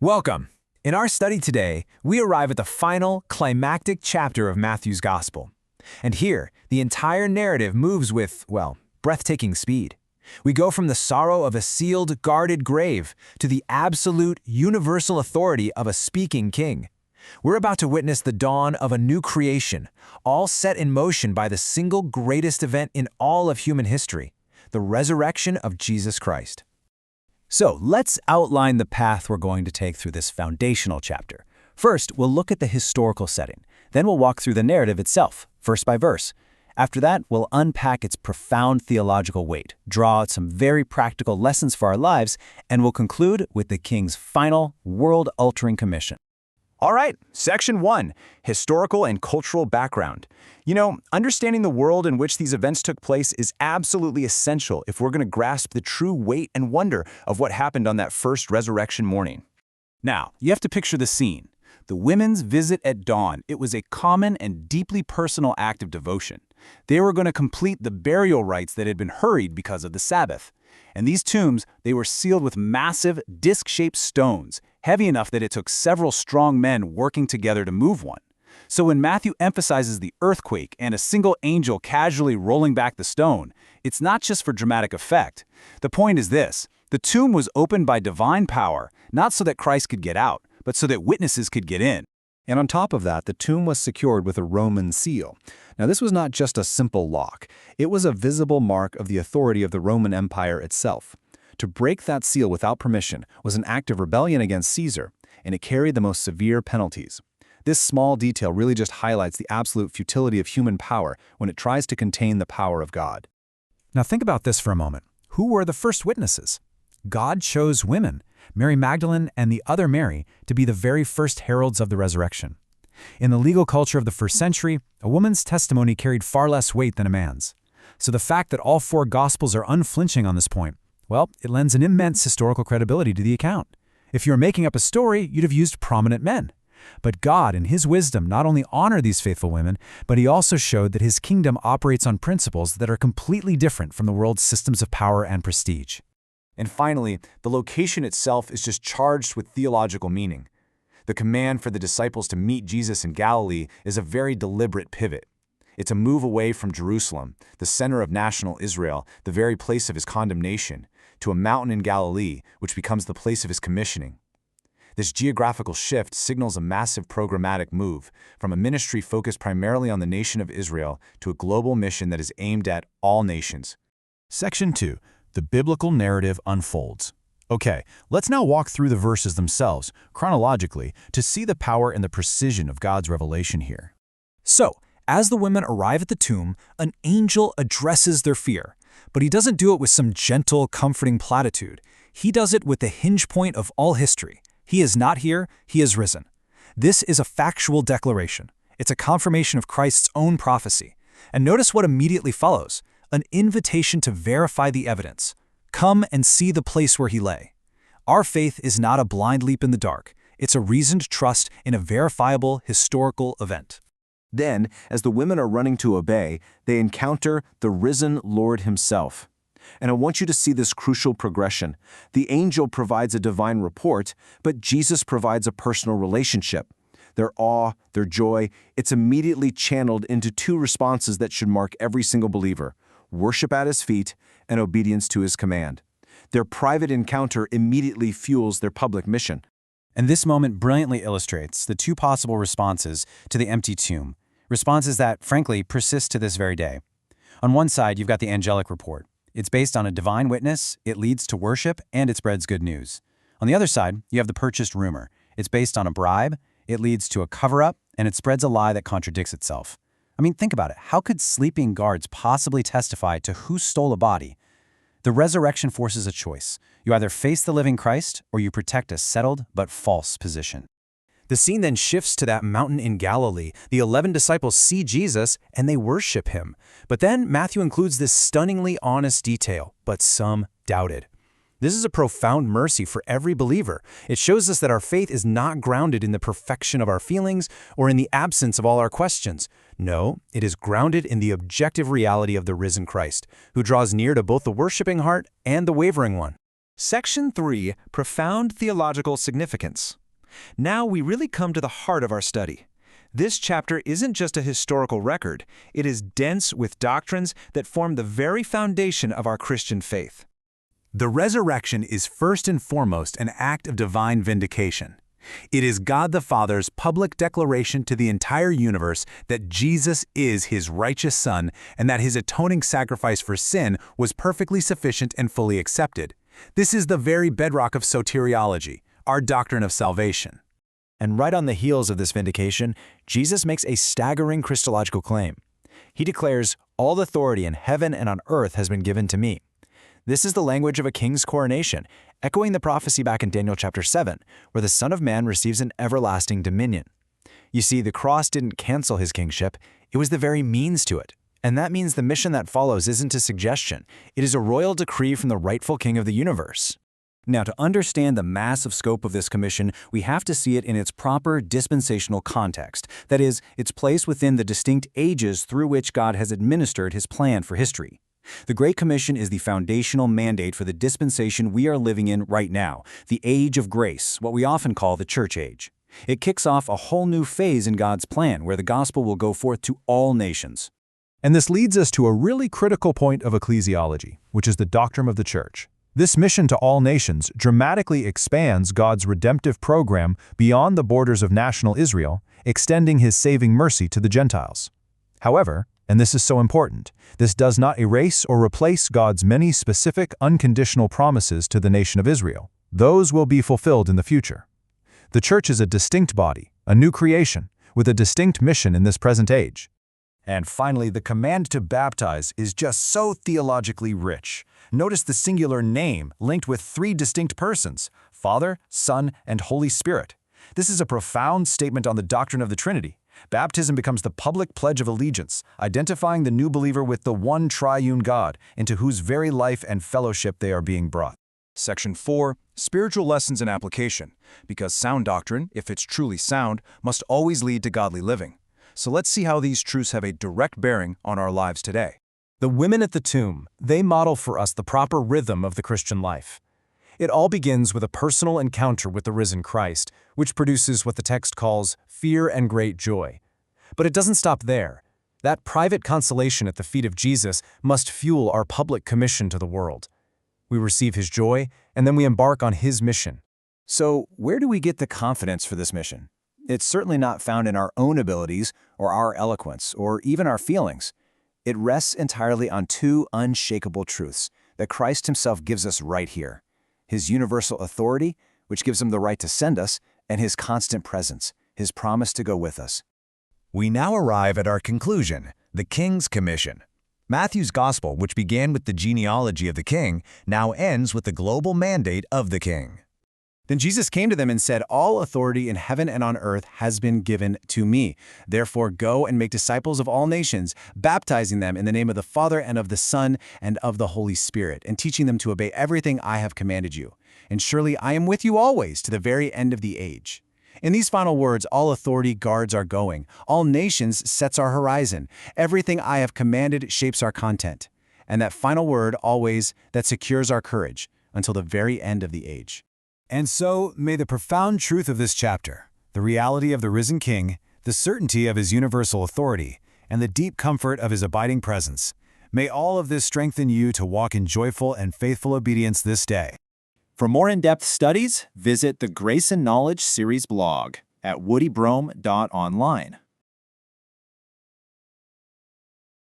Welcome! In our study today, we arrive at the final, climactic chapter of Matthew's Gospel. And here, the entire narrative moves with, well, breathtaking speed. We go from the sorrow of a sealed, guarded grave to the absolute, universal authority of a speaking king. We're about to witness the dawn of a new creation, all set in motion by the single greatest event in all of human history, the resurrection of Jesus Christ. So let's outline the path we're going to take through this foundational chapter. First, we'll look at the historical setting. Then we'll walk through the narrative itself, verse by verse. After that, we'll unpack its profound theological weight, draw out some very practical lessons for our lives, and we'll conclude with the king's final, world-altering commission. All right, Section 1, Historical and Cultural Background. Understanding the world in which these events took place is absolutely essential if we're going to grasp the true weight and wonder of what happened on that first resurrection morning. Now, you have to picture the scene. The women's visit at dawn. It was a common and deeply personal act of devotion. They were going to complete the burial rites that had been hurried because of the Sabbath. And these tombs, they were sealed with massive, disc-shaped stones, heavy enough that it took several strong men working together to move one. So when Matthew emphasizes the earthquake and a single angel casually rolling back the stone, it's not just for dramatic effect. The point is this: the tomb was opened by divine power, not so that Christ could get out, but so that witnesses could get in. And on top of that, the tomb was secured with a Roman seal. Now, this was not just a simple lock. It was a visible mark of the authority of the Roman Empire itself. To break that seal without permission was an act of rebellion against Caesar, and it carried the most severe penalties. This small detail really just highlights the absolute futility of human power when it tries to contain the power of God. Now think about this for a moment. Who were the first witnesses? God chose women, Mary Magdalene and the other Mary, to be the very first heralds of the resurrection. In the legal culture of the first century, a woman's testimony carried far less weight than a man's. So the fact that all four Gospels are unflinching on this point, well, it lends an immense historical credibility to the account. If you were making up a story, you'd have used prominent men. But God, in His wisdom, not only honored these faithful women, but He also showed that His kingdom operates on principles that are completely different from the world's systems of power and prestige. And finally, the location itself is just charged with theological meaning. The command for the disciples to meet Jesus in Galilee is a very deliberate pivot. It's a move away from Jerusalem, the center of national Israel, the very place of His condemnation, to a mountain in Galilee, which becomes the place of His commissioning. This geographical shift signals a massive programmatic move from a ministry focused primarily on the nation of Israel to a global mission that is aimed at all nations. Section 2. The biblical narrative unfolds. Okay, let's now walk through the verses themselves, chronologically, to see the power and the precision of God's revelation here. So, as the women arrive at the tomb, an angel addresses their fear. But he doesn't do it with some gentle, comforting platitude. He does it with the hinge point of all history. He is not here, He is risen. This is a factual declaration. It's a confirmation of Christ's own prophecy. And notice what immediately follows: an invitation to verify the evidence. Come and see the place where He lay. Our faith is not a blind leap in the dark. It's a reasoned trust in a verifiable historical event. Then, as the women are running to obey, they encounter the risen Lord Himself. And I want you to see this crucial progression. The angel provides a divine report, but Jesus provides a personal relationship. Their awe, their joy, it's immediately channeled into two responses that should mark every single believer: worship at His feet and obedience to His command. Their private encounter immediately fuels their public mission. And this moment brilliantly illustrates the two possible responses to the empty tomb, responses that, frankly, persist to this very day. On one side, you've got the angelic report. It's based on a divine witness, it leads to worship, and it spreads good news. On the other side, you have the purchased rumor. It's based on a bribe, it leads to a cover-up, and it spreads a lie that contradicts itself. I mean, think about it. How could sleeping guards possibly testify to who stole a body? The resurrection forces a choice. You either face the living Christ, or you protect a settled but false position. The scene then shifts to that mountain in Galilee. The 11 disciples see Jesus, and they worship Him. But then Matthew includes this stunningly honest detail: but some doubted. This is a profound mercy for every believer. It shows us that our faith is not grounded in the perfection of our feelings or in the absence of all our questions. No, it is grounded in the objective reality of the risen Christ, who draws near to both the worshiping heart and the wavering one. Section 3, Profound Theological Significance. Now we really come to the heart of our study. This chapter isn't just a historical record, it is dense with doctrines that form the very foundation of our Christian faith. The resurrection is first and foremost an act of divine vindication. It is God the Father's public declaration to the entire universe that Jesus is his righteous Son and that his atoning sacrifice for sin was perfectly sufficient and fully accepted. This is the very bedrock of soteriology, our doctrine of salvation. And right on the heels of this vindication, Jesus makes a staggering Christological claim. He declares, "All authority in heaven and on earth has been given to me." This is the language of a king's coronation, echoing the prophecy back in Daniel chapter 7, where the Son of Man receives an everlasting dominion. You see, the cross didn't cancel his kingship, it was the very means to it. And that means the mission that follows isn't a suggestion, it is a royal decree from the rightful king of the universe. Now, to understand the massive scope of this commission, we have to see it in its proper dispensational context, that is, its place within the distinct ages through which God has administered his plan for history. The Great Commission is the foundational mandate for the dispensation we are living in right now, the Age of Grace, what we often call the Church Age. It kicks off a whole new phase in God's plan where the gospel will go forth to all nations. And this leads us to a really critical point of ecclesiology, which is the doctrine of the church. This mission to all nations dramatically expands God's redemptive program beyond the borders of national Israel, extending his saving mercy to the Gentiles. However, and this is so important, this does not erase or replace God's many specific unconditional promises to the nation of Israel. Those will be fulfilled in the future. The church is a distinct body, a new creation, with a distinct mission in this present age. And finally, the command to baptize is just so theologically rich. Notice the singular name linked with three distinct persons, Father, Son, and Holy Spirit. This is a profound statement on the doctrine of the Trinity. Baptism becomes the public pledge of allegiance, identifying the new believer with the one triune God, into whose very life and fellowship they are being brought. Section 4, Spiritual Lessons and Application, because sound doctrine, if it's truly sound, must always lead to godly living. So let's see how these truths have a direct bearing on our lives today. The women at the tomb, they model for us the proper rhythm of the Christian life. It all begins with a personal encounter with the risen Christ, which produces what the text calls fear and great joy. But it doesn't stop there. That private consolation at the feet of Jesus must fuel our public commission to the world. We receive his joy, and then we embark on his mission. So, where do we get the confidence for this mission? It's certainly not found in our own abilities or our eloquence or even our feelings. It rests entirely on two unshakable truths that Christ himself gives us right here. His universal authority, which gives him the right to send us, and his constant presence, his promise to go with us. We now arrive at our conclusion, the King's Commission. Matthew's Gospel, which began with the genealogy of the king, now ends with the global mandate of the king. Then Jesus came to them and said, "All authority in heaven and on earth has been given to me. Therefore go and make disciples of all nations, baptizing them in the name of the Father and of the Son and of the Holy Spirit, and teaching them to obey everything I have commanded you. And surely I am with you always to the very end of the age." In these final words, all authority guards our going. All nations sets our horizon. Everything I have commanded shapes our content. And that final word, always, that secures our courage until the very end of the age. And so, may the profound truth of this chapter, the reality of the risen King, the certainty of his universal authority, and the deep comfort of his abiding presence, may all of this strengthen you to walk in joyful and faithful obedience this day. For more in-depth studies, visit the Grace and Knowledge series blog at woodybrohm.online.